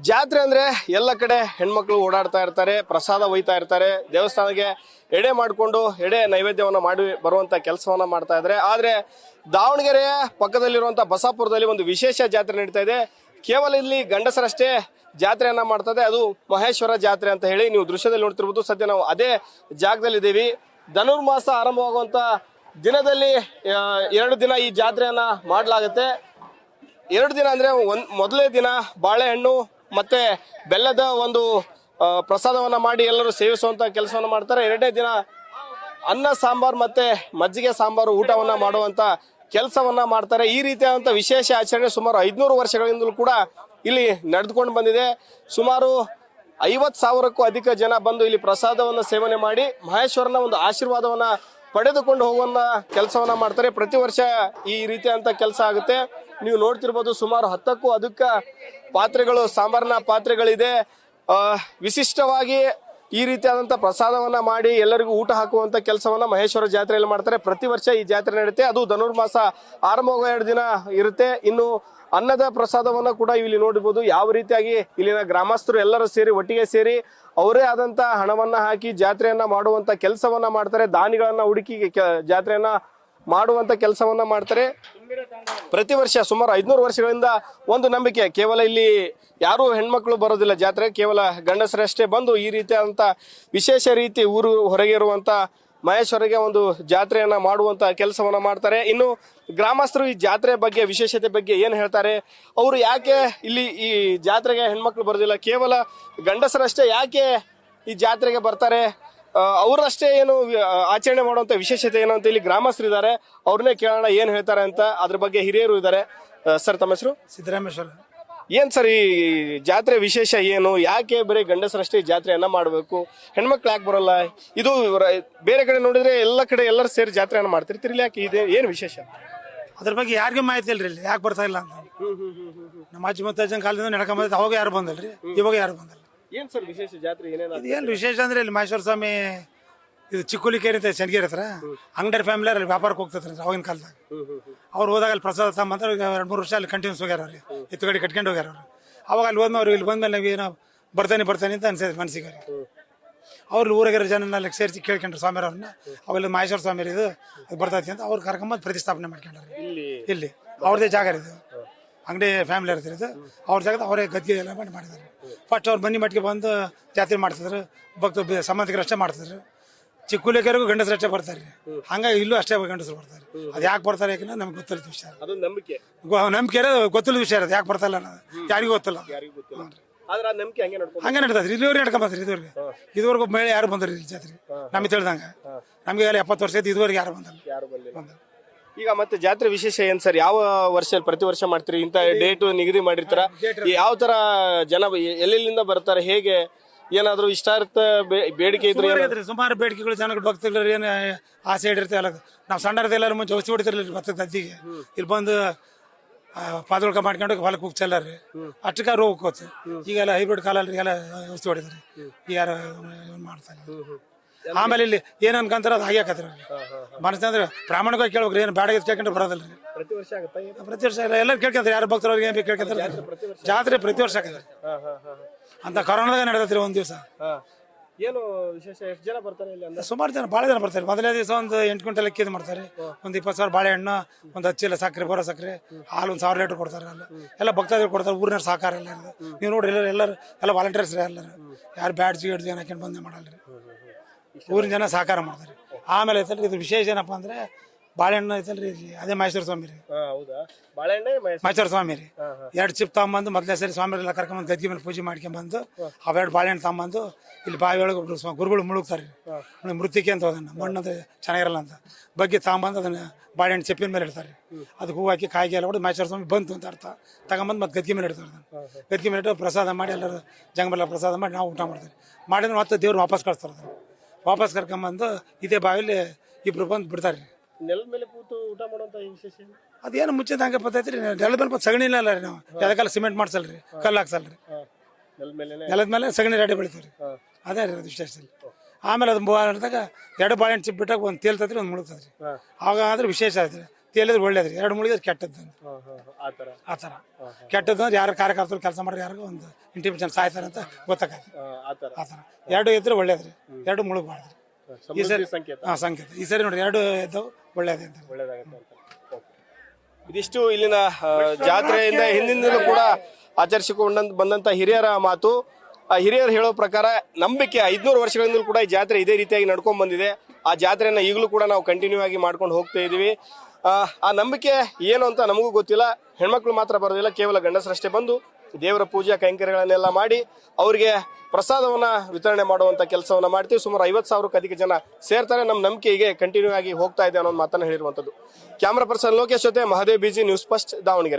ಜಾತ್ರೆ ಅಂದ್ರೆ ಎಲ್ಲ ಕಡೆ ಹೆಣ್ಮಕ್ಳು ಓಡಾಡ್ತಾ ಇರ್ತಾರೆ, ಪ್ರಸಾದ ಒಯ್ತಾ ಇರ್ತಾರೆ, ದೇವಸ್ಥಾನಕ್ಕೆ ಎಡೆ ಮಾಡಿಕೊಂಡು ಎಡೆ ನೈವೇದ್ಯವನ್ನ ಮಾಡಿ ಬರುವಂತ ಕೆಲಸವನ್ನ ಮಾಡ್ತಾ ಇದ್ದಾರೆ. ಆದ್ರೆ ದಾವಣಗೆರೆಯ ಪಕ್ಕದಲ್ಲಿರುವಂತ ಬಸಾಪುರದಲ್ಲಿ ಒಂದು ವಿಶೇಷ ಜಾತ್ರೆ ನಡೀತಾ ಇದೆ. ಕೇವಲ ಇಲ್ಲಿ ಗಂಡಸರಷ್ಟೇ ಜಾತ್ರೆಯನ್ನ ಮಾಡ್ತದೆ, ಅದು ಮಹೇಶ್ವರ ಜಾತ್ರೆ ಅಂತ ಹೇಳಿ ನೀವು ದೃಶ್ಯದಲ್ಲಿ ನೋಡ್ತಿರ್ಬೋದು. ಸದ್ಯ ನಾವು ಅದೇ ಜಾಗದಲ್ಲಿ ಇದ್ದೀವಿ. ಧನುರ್ಮಾಸ ಆರಂಭವಾಗುವಂತ ದಿನದಲ್ಲಿ 2 ದಿನ ಈ ಜಾತ್ರೆಯನ್ನ ಮಾಡಲಾಗುತ್ತೆ. 2 ದಿನ ಅಂದ್ರೆ ಮೊದಲನೇ ದಿನ ಬಾಳೆಹಣ್ಣು ಮತ್ತೆ ಬೆಲ್ಲದ ಒಂದು ಪ್ರಸಾದವನ್ನ ಮಾಡಿ ಎಲ್ಲರೂ ಸೇವಿಸುವಂತ ಕೆಲಸವನ್ನ ಮಾಡ್ತಾರೆ. 2ನೇ ದಿನ ಅನ್ನ ಸಾಂಬಾರ್ ಮತ್ತೆ ಮಜ್ಜಿಗೆ ಸಾಂಬಾರು ಊಟವನ್ನ ಮಾಡುವಂತ ಕೆಲಸವನ್ನ ಮಾಡ್ತಾರೆ. ಈ ರೀತಿಯಾದಂತ ವಿಶೇಷ ಆಚರಣೆ ಸುಮಾರು 500 ವರ್ಷಗಳಿಂದಲೂ ಕೂಡ ಇಲ್ಲಿ ನಡೆದುಕೊಂಡು ಬಂದಿದೆ. ಸುಮಾರು 50,000ಕ್ಕೂ ಅಧಿಕ ಜನ ಬಂದು ಇಲ್ಲಿ ಪ್ರಸಾದವನ್ನ ಸೇವನೆ ಮಾಡಿ ಮಹೇಶ್ವರನ ಒಂದು ಆಶೀರ್ವಾದವನ್ನ ಪಡೆದುಕೊಂಡು ಹೋಗುವ ಕೆಲಸವನ್ನ ಮಾಡ್ತಾರೆ. ಪ್ರತಿ ವರ್ಷ ಈ ರೀತಿಯಾದಂತ ಕೆಲಸ ಆಗುತ್ತೆ. ನೀವು ನೋಡ್ತಿರ್ಬೋದು, ಸುಮಾರು 10ಕ್ಕೂ ಅಧಿಕ ಪಾತ್ರೆಗಳು, ಸಾಂಬಾರಿನ ಪಾತ್ರೆಗಳಿದೆ. ವಿಶಿಷ್ಟವಾಗಿ ಈ ರೀತಿಯಾದಂತ ಪ್ರಸಾದವನ್ನ ಮಾಡಿ ಎಲ್ಲರಿಗೂ ಊಟ ಹಾಕುವಂತ ಕೆಲಸವನ್ನ ಮಹೇಶ್ವರ ಜಾತ್ರೆಯಲ್ಲಿ ಮಾಡ್ತಾರೆ. ಪ್ರತಿ ವರ್ಷ ಈ ಜಾತ್ರೆ ನಡೆಯುತ್ತೆ. ಅದು ಧನುರ್ಮಾಸ ಆರಂಭವಾಗುವ 2 ದಿನ ಇರುತ್ತೆ. ಇನ್ನು ಅನ್ನದ ಪ್ರಸಾದವನ್ನ ಕೂಡ ಇಲ್ಲಿ ನೋಡಬಹುದು. ಯಾವ ರೀತಿಯಾಗಿ ಇಲ್ಲಿನ ಗ್ರಾಮಸ್ಥರು ಎಲ್ಲರೂ ಸೇರಿ ಒಟ್ಟಿಗೆ ಸೇರಿ ಅವರೇ ಆದಂತ ಹಣವನ್ನ ಹಾಕಿ ಜಾತ್ರೆಯನ್ನ ಮಾಡುವಂತ ಕೆಲಸವನ್ನ ಮಾಡ್ತಾರೆ. ದಾನಿಗಳನ್ನ ಹುಡುಕಿ ಜಾತ್ರೆಯನ್ನ ಮಾಡುವಂತ ಕೆಲಸವನ್ನ ಮಾಡ್ತಾರೆ. ಪ್ರತಿ ವರ್ಷ ಸುಮಾರು 500 ವರ್ಷಗಳಿಂದ ಒಂದು ನಂಬಿಕೆ, ಕೇವಲ ಇಲ್ಲಿ ಯಾರು ಹೆಣ್ಮಕ್ಳು ಬರೋದಿಲ್ಲ ಜಾತ್ರೆ, ಕೇವಲ ಗಂಡಸರಷ್ಟೇ ಬಂದು ಈ ರೀತಿಯಾದಂತ ವಿಶೇಷ ರೀತಿ ಊರು ಹೊರಗೆ ಇರುವಂತ ಮಹೇಶ್ವರಿಗೆ ಒಂದು ಜಾತ್ರೆಯನ್ನ ಮಾಡುವಂತ ಕೆಲಸವನ್ನ ಮಾಡ್ತಾರೆ. ಇನ್ನು ಗ್ರಾಮಸ್ಥರು ಈ ಜಾತ್ರೆ ಬಗ್ಗೆ, ವಿಶೇಷತೆ ಬಗ್ಗೆ ಏನ್ ಹೇಳ್ತಾರೆ, ಅವರು ಯಾಕೆ ಇಲ್ಲಿ ಈ ಜಾತ್ರೆಗೆ ಹೆಣ್ಮಕ್ಳು ಬರೋದಿಲ್ಲ, ಕೇವಲ ಗಂಡಸರಷ್ಟೇ ಯಾಕೆ ಈ ಜಾತ್ರೆಗೆ ಬರ್ತಾರೆ, ಅವರಷ್ಟೇ ಏನು ಆಚರಣೆ ಮಾಡುವಂತ ವಿಶೇಷತೆ ಏನು ಅಂತ ಇಲ್ಲಿ ಗ್ರಾಮಸ್ಥರು ಇದ್ದಾರೆ. ಅವ್ರನ್ನೇ ಕೇಳೋಣ ಏನ್ ಹೇಳ್ತಾರೆ ಅಂತ. ಅದ್ರ ಬಗ್ಗೆ ಹಿರಿಯರು ಇದ್ದಾರೆ. ಸರ್, ತಮ್ಮ ಹೆಸರು? ಸಿದ್ದರಾಮೇಶ್ವರ. ಏನ್ ಸರ್ ಈ ಜಾತ್ರೆ ವಿಶೇಷ ಏನು? ಯಾಕೆ ಬರೀ ಗಂಡಸರಷ್ಟೇ ಈ ಜಾತ್ರೆಯನ್ನ ಮಾಡಬೇಕು, ಹೆಣ್ಮಕ್ಳು ಯಾಕೆ ಬರೋಲ್ಲ? ಇದು ಬೇರೆ ಕಡೆ ನೋಡಿದ್ರೆ ಎಲ್ಲ ಕಡೆ ಎಲ್ಲರೂ ಸೇರಿ ಜಾತ್ರೆಯನ್ನ ಮಾಡ್ತಿರ್ತೀರಿ, ಯಾಕೆ ಇದೆ ಏನ್ ವಿಶೇಷ? ಅದ್ರ ಬಗ್ಗೆ ಯಾರಿಗೂ ಮಾಹಿತಿ ಇಲ್ರಿ, ಇಲ್ಲಿ ಯಾಕೆ ಬರ್ತಾ ಇಲ್ಲ ಅಂತ. ನಮ್ಮ ಅಜ್ಜಿ ಮುತ್ತಜ್ಜನ ಕಾಲದಿಂದ ನಡ್ಕೊಂಡ್ ಅವಾಗ ಯಾರು ಬಂದಲ್ರಿ, ಇವಾಗ ಯಾರು ಬಂದಲ್ಲ. ಏನ್ ಸರ್ ವಿಶೇಷ ಜಾತ್ರೆ? ಏನ್ ವಿಶೇಷ ಅಂದ್ರೆ ಇಲ್ಲಿ ಮಹೇಶ್ವರ ಸ್ವಾಮಿ ಇದು ಚಿಕ್ಕುಲಿಕೇರಿ ಅಂತ ಚನ್ನಗಿರಿ ಹತ್ರ ಅಂಗಡಿ ಫ್ಯಾಮಿಲಿ ಅಲ್ಲಿ ವ್ಯಾಪಾರಕ್ಕೆ ಹೋಗ್ತೈತ್ರಿ ಅವಾಗಿನ ಕಾಲದಾಗ. ಅವ್ರು ಹೋದಾಗ ಅಲ್ಲಿ ಪ್ರಸಾದ ತಗೊಂಬಂದ್ರೆ 2-3 ವರ್ಷ ಅಲ್ಲಿ ಕಂಟಿನ್ಯೂಸ್ ಹೋಗ್ಯಾರ. ಅವ್ರಿ ಎತ್ತುಗಡೆ ಕಟ್ಕೊಂಡು ಹೋಗ್ಯಾರ ಅವ್ರು. ಅವಾಗ ಅಲ್ಲಿ ಹೋದ್ಮೇಲೆ ಇಲ್ಲಿ ಬಂದ್ಮೇಲೆ ನಾವೇನೋ ಬರ್ತಾನೆ ಅಂತ ಅನ್ಸೈತೆ ಮನಸ್ಸಿಗೆ. ಅವ್ರು ಊರಾಗಿರೋ ಜನ ಸೇರಿಸಿ ಕೇಳ್ಕೊಂಡ್ರು ಸ್ವಾಮಿಯವ್ರನ್ನ, ಅವೆಲ್ಲ ಮಹೇಶ್ವರ ಸ್ವಾಮಿ ಇದು ಅದು ಬರ್ತೈತಿ ಅಂತ ಅವ್ರು ಕರ್ಕೊಂಬಂದು ಪ್ರತಿಷ್ಠಾಪನೆ ಮಾಡ್ಕೊಂಡ್ರಿ. ಇಲ್ಲಿ ಅವ್ರದೇ ಜಾಗ ಇದು, ಅಂಗಡಿ ಫ್ಯಾಮಿಲಿ ಇರ್ತಿರೋದು. ಅವ್ರ ಜಾಗದ ಅವರೇ ಗದ್ಗೆ ಎಲ್ಲ ಮಾಡಿದ್ದಾರೆ. ಫಸ್ಟ್ ಅವ್ರು ಬನ್ನಿ ಮಟ್ಟಿಗೆ ಬಂದು ಜಾತ್ರೆ ಮಾಡ್ತಿದ್ರು, ಭಕ್ತ ಸಂಬಂಧಿಕರು ಅಷ್ಟೇ ಮಾಡ್ತಿದ್ರು. ಚಿಕ್ಕುಲಿಕೆರೆಗೂ ಗಂಡಸರು ಅಷ್ಟೇ ಬರ್ತಾರೆ. ಹಂಗಾಗಿ ಇಲ್ಲೂ ಅಷ್ಟೇ ಗಂಡಸರು ಬರ್ತಾರೆ. ಅದು ಯಾಕೆ ಬರ್ತಾರೆ ಯಾಕಂದ್ರೆ ನಮ್ಗೆ ಗೊತ್ತಿಲ್ಲ ವಿಷಯ. ನಂಬಿಕೆ ಗೊತ್ತಿಲ್ಲ ವಿಷಯ ಇರೋದು, ಯಾಕೆ ಬರ್ತಾಯಿಲ್ಲ ಅನ್ನೋದು ಯಾರಿಗೂ ಗೊತ್ತಿಲ್ಲ. ಹಂಗೆ ನಡ್ತದ್ರಿ, ಇಲ್ಲಿವರೆಗೆ ನಡ್ಕೊಂಬತ್ರಿ. ಇದುವರೆಗೂ ಮೇಲೆ ಯಾರು ಬಂದ್ರಿ ಇಲ್ಲಿ ಜಾತ್ರೆ ನಮಗೆ ತಿಳಿದಂಗ. ನಮಗೆ 70 ವರ್ಷ ಐತಿ, ಇದುವರೆಗೆ ಯಾರು ಬಂದಲ್ಲ. ಈಗ ಮತ್ತೆ ಜಾತ್ರೆ ವಿಶೇಷ ಏನ್ ಸರ್? ಯಾವ ವರ್ಷ ಪ್ರತಿ ವರ್ಷ ಮಾಡ್ತೀರಿ? ಇಂತ ಡೇಟ್ ನಿಗದಿ ಮಾಡಿರ್ತಾರ? ಯಾವ ತರ ಜನ ಎಲ್ಲೆಲ್ಲಿಂದ ಬರ್ತಾರೆ, ಹೇಗೆ ಏನಾದ್ರು ಇಷ್ಟ ಇರುತ್ತೆ, ಬೇಡಿಕೆ ಇದ್ರೆ? ಸುಮಾರು ಬೇಡಿಕೆಗಳು, ಜನಗಳು, ಭಕ್ತಗಳು ಏನು ಆಸೆ ಇಡಿರ್ತೀವಲ್ಲ. ನಾವು ಸಣ್ಣರದೆಲ್ಲ ಮುಂಚೆ ಔಷಧಿ ಹೊಡಿತಿರ್ಲಿಲ್ಲ ಭತ್ತದ ಗದ್ದಿಗೆ. ಇಲ್ಲಿ ಬಂದು ಪಾದೊಳ್ಕ ಮಾಡ್ಕೊಂಡು ಹೊಲಕ್ಕೆ ಹೋಗಿ ಚೆಲ್ಲಾರ್ರಿ, ಅಷ್ಟಕ್ಕ ರೋಗ ಹೋಗ್ತು. ಈಗೆಲ್ಲ ಹೈಬ್ರಿಡ್ ಕಾಲಲ್ಲಿ ಎಲ್ಲ ಔಷಧಿ ಹೊಡಿತಾರೆ, ಯಾರು ಮಾಡ್ತಾರೆ. ಆಮೇಲೆ ಇಲ್ಲಿ ಏನ್ ಅನ್ಕಂತಾರ ಅದು ಹಾಗೆ ಆಕತ್ರಿ. ಮನಸ್ಸಂದ್ರೆ ಪ್ರಾಮಾಣಿಕವಾಗಿ ಕೇಳ್ಬೇಕ್ರಿ, ಏನು ಬ್ಯಾಡ ಕೇಳ್ಕೊಂಡ್ರೆ ಬರೋದಿಲ್ರಿ. ಪ್ರತಿ ವರ್ಷ ಎಲ್ಲರೂ ಕೇಳ್ಕೊಂತಾರೆ, ಯಾರು ಭಕ್ತರವ್ರಿಗೆ ಏನ್ ಕೇಳ್ಕೊಂತಾರೆ. ಜಾತ್ರೆ ಪ್ರತಿ ವರ್ಷ ಆಕತ್ರಿ. ಅಂತ ಕೊರೋನಾದಾಗ ನಡೆದತ್ರಿ ಒಂದ್ ದಿವಸ. ಏನು ವಿಶೇಷ? ಎಷ್ಟು ಜನ ಬರ್ತಾರೆ ಇಲ್ಲಿ? ಸುಮಾರು ಜನ, ಭಾಳ ಜನ ಬರ್ತಾರೆ. ಮೊದಲನೇ ದಿವಸ ಒಂದು 8 ಕ್ವಿಂಟಲ್ ಅಕ್ಕಿ ಮಾಡ್ತಾರೆ, ಒಂದು 20,000 ಬಾಳೆಹಣ್ಣು, ಒಂದು 10 ಚೀಲ ಸಕ್ಕರೆ, ಬರೋ ಸಕ್ಕರೆ, ಹಾಲು 1,000 ಲೀಟರ್ ಕೊಡ್ತಾರೆ. ಎಲ್ಲ ಭಕ್ತಾದಿಗಳು ಕೊಡ್ತಾರೆ, ಊರಿನ ಸಹಕಾರ ಎಲ್ಲ. ನೀವು ನೋಡ್ರಿ ಎಲ್ಲರೂ ಎಲ್ಲ ವಾಲಂಟಿಯರ್ಸ್ ರೀ, ಎಲ್ಲರೂ ಯಾರು ಬ್ಯಾಡ್ಜ್ ಗಿಡ್ಜ್ ಏನು ಹಾಕೊಂಡು ಬಂದೇ ಮಾಡಲ್ರಿ. ಊರಿನ ಜನ ಸಹಕಾರ ಮಾಡ್ತಾರೆ. ಆಮೇಲೆ ಐತಲ್ರಿ ಇದು ವಿಶೇಷ ಏನಪ್ಪಾ ಅಂದ್ರೆ ಬಾಳೆಹಣ್ಣು ಐತಲ್ರಿ, ಇಲ್ಲಿ ಅದೇ ಮಹೇಶ್ವರ ಸ್ವಾಮಿ ರೀ. ಮಹೇಶ್ವರ ಸ್ವಾಮಿ ರೀ 2 ಚಿಪ್ ತಗೊಂಬಂದು ಮೊದಲನೇ ಸರಿ ಸ್ವಾಮಿರೆಲ್ಲ ಕರ್ಕೊಂಬಂದು ಗದ್ಗೆ ಮೇಲೆ ಪೂಜೆ ಮಾಡ್ಕೊಂಬಂದು ಅವೆರಡು ಬಾಳೆಹಣ್ಣು ತಗೊಂಬಂದು ಇಲ್ಲಿ ಬಾವಿ ಒಳಗೆ ಗುರುಗಳು ಮುಳುಗ್ತಾರೆ. ಮೃತ್ತಿಕೆ ಅಂತ ಹೋದನ್ನ ಮಣ್ಣು ಅಂದ್ರೆ ಚೆನ್ನಾಗಿರಲ್ಲ ಅಂತ ಬಗ್ಗೆ ತಗೊಂಬಂದು ಅದನ್ನ ಬಾಳೆಹಣ್ಣು ಚೆಪ್ಪಿನ ಮೇಲೆ ಇಡ್ತಾರೆ. ಅದಕ್ಕೆ ಹೂ ಹಾಕಿ ಕಾಯಿಗೆ ಎಲ್ಲ ಹೊಡೆದು ಮಹೇಶ್ವರ ಸ್ವಾಮಿ ಬಂತು ಅಂತ ಅರ್ಥ. ತಗೊಂಬಂದು ಮತ್ತೆ ಗದ್ಗೆ ಮೇಲೆ ಇಡ್ತಾರೆ. ಗದ್ಗೆ ಮೇಲೆ ಇಟ್ಟು ಪ್ರಸಾದ ಮಾಡಿ ಎಲ್ಲರೂ ಜಂಗಮೆಲ್ಲ ಪ್ರಸಾದ ಮಾಡಿ ನಾವು ಊಟ ಮಾಡ್ತೀವಿ. ಮಾಡಿದ್ರೆ ಮತ್ತೆ ದೇವ್ರು ವಾಪಸ್ ಕಳಿಸ್ತಾರೆ. ವಾಪಸ್ ಕರ್ಕೊಂಬಂದು ಇದೇ ಬಾವಿಲಿ ಇಬ್ರು ಬಂದು ಬಿಡ್ತಾರೆ. ನೆಲದ ಮೇಲೆ ಕೂತು ಊಟ ಮಾಡುವಂತ ವಿಶೇಷ ಅದೇನು ಮುಚ್ಚಿದ ಹಂಗೆ ಪತ್ತೈತ್ರಿ. ನೆಲದ ಮೇಲೆ ಸಗಣಿ ಇಲ್ಲ ರೀ, ನಾವು ಅದಕ್ಕೆಲ್ಲ ಸಿಮೆಂಟ್ ಮಾಡ್ಸಲ್ರಿ, ಕಲ್ಲು ಹಾಕ್ಸಲ್ರಿ. ನೆಲದ ಮೇಲೆ ಸಗಣಿ ರೆಡಿ ಬೆಳಿತೀವ್ರಿ, ಅದೇ ರೀ ಅದು ವಿಶೇಷ. ಆಮೇಲೆ ಅದು ಮಾಡಿದಾಗ 2 ಬಾಳೆಹಣ್ಣು ಚಿಪ್ ಬಿಟ್ಟಾಗ ಒಂದು ತೇಲ್ತದ್ರಿ, ಒಂದು ಮುಳುಗ್ತದ್ರಿ. ಆಗ ಆದ್ರೆ ವಿಶೇಷ ಆಯ್ತು. ತೇಲಿದ್ರೆ ಒಳ್ಳೇದ್ರಿ, 2 ಮುಳುಗಿದ್ರೆ ಕೆಟ್ಟದ್ದು. ಆತರ ಆ ಥರ ಕೆಟ್ಟದ್ದು ಯಾರು ಕಾರ್ಯಕರ್ತರು ಕೆಲಸ ಮಾಡ್ರಿ ಯಾರಿಗೂ ಒಂದು ಇಂಟಿಮೇಷನ್ ಸಾಯ್ತಾರೆ ಅಂತ ಗೊತ್ತಾಗತ್ತೆ ಆತರ ಆ ಥರ 2 ಇದ್ರೆ ಒಳ್ಳೇದ್ರಿ 2 ಮುಳುಗಬಾರ್ದ್ರಿ ಸಮೃದ್ಧಿ ಸಂಕೇತ ಸಂಕೇತ ಈ ಸರಿ ನೋಡ್ರಿ 2 ಇದ್ದವು ಒಳ್ಳೇದೇ ಅಂತ ಒಳ್ಳೇದಾಗತ್ತೆ ಅಂತ. ಇದಿಷ್ಟು ಇಲ್ಲಿನ ಜಾತ್ರೆಯಿಂದ ಹಿಂದಿಂದಲೂ ಕೂಡ ಆಚರಿಸಿಕೊಂಡ ಬಂದಂತ ಹಿರಿಯರ ಮಾತು. ಆ ಹಿರಿಯರು ಹೇಳೋ ಪ್ರಕಾರ ನಂಬಿಕೆ 500 ವರ್ಷಗಳಿಂದಲೂ ಕೂಡ ಈ ಜಾತ್ರೆ ಇದೇ ರೀತಿಯಾಗಿ ನಡ್ಕೊಂಡ್ ಬಂದಿದೆ. ಆ ಜಾತ್ರೆಯನ್ನ ಈಗಲೂ ಕೂಡ ನಾವು ಕಂಟಿನ್ಯೂ ಆಗಿ ಮಾಡ್ಕೊಂಡು ಹೋಗ್ತಾ ಇದೀವಿ. ಆ ನಂಬಿಕೆ ಏನು ಅಂತ ನಮಗೂ ಗೊತ್ತಿಲ್ಲ. ಹೆಣ್ಮಕ್ಳು ಮಾತ್ರ ಬರೋದಿಲ್ಲ, ಕೇವಲ ಗಂಡಸರಷ್ಟೇ ಬಂದು ದೇವರ ಪೂಜಾ ಕೈಂಕರ್ಯಗಳನ್ನೆಲ್ಲ ಮಾಡಿ ಅವರಿಗೆ ಪ್ರಸಾದವನ್ನ ವಿತರಣೆ ಮಾಡುವಂತ ಕೆಲಸವನ್ನ ಮಾಡ್ತೀವಿ. ಸುಮಾರು 50,000ಕ್ಕೂ ಅಧಿಕ ಜನ ಸೇರ್ತಾರೆ. ನಮ್ಮ ನಂಬಿಕೆ ಹೀಗೆ ಕಂಟಿನ್ಯೂ ಆಗಿ ಹೋಗ್ತಾ ಇದೆ ಅನ್ನೋ ಮಾತನ್ನ ಹೇಳಿರುವಂತದ್ದು. ಕ್ಯಾಮರಾ ಪರ್ಸನ್ ಲೋಕೇಶ್ ಜೊತೆ Mahadev BG, news first, Davanagere.